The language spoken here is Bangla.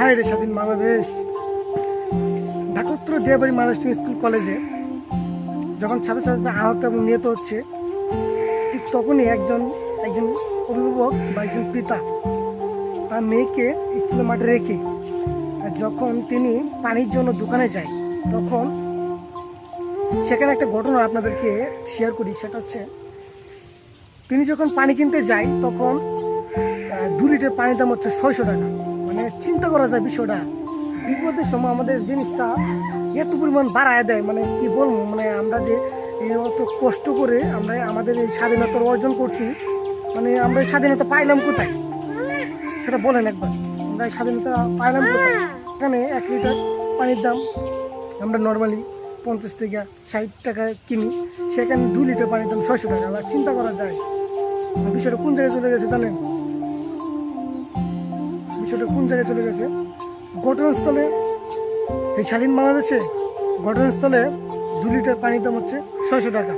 হায় রে স্বাধীন বাংলাদেশ। ঢাকা উত্তর দিয়াবাড়ি মহারাষ্ট্র স্কুল কলেজে যখন ছাত্রছাত্রীরা আহত এবং নিহত হচ্ছে, ঠিক তখনই একজন অভিভাবক বা একজন পিতা তার মেয়েকে স্কুলের মাঠে রেখে যখন তিনি পানির জন্য দোকানে যায়, তখন সেখানে একটা ঘটনা আপনাদেরকে শেয়ার করি। সেটা হচ্ছে, তিনি যখন পানি কিনতে যায় তখন 2 লিটার পানির দাম হচ্ছে 600 টাকা। মানে চিন্তা করা যায় বিষয়টা। বিপদের সময় আমাদের জিনিসটা এত পরিমাণ বাড়ায় দেয়, মানে কি বলবো, মানে আমরা যে অত কষ্ট করে আমরা আমাদের এই স্বাধীনতার অর্জন করছি, মানে আমরা এই স্বাধীনতা পাইলাম কোথায় সেটা বলেন একবার। আমরা এই স্বাধীনতা পাইলাম কোথায়? এখানে 1 লিটার পানির দাম আমরা নর্মালি 50 থেকে 60 টাকায় কিনি, সেখানে 2 লিটার পানির দাম 600 টাকা। আবার চিন্তা করা যায় বিষয়টা কোন জায়গায় চলে গেছে জানেন? বিষয়টা কোন জায়গায় চলে গেছে? ঘটনাস্থলে, এই স্বাধীন বাংলাদেশে ঘটনাস্থলে 2 লিটার পানির দাম হচ্ছে 600 টাকা।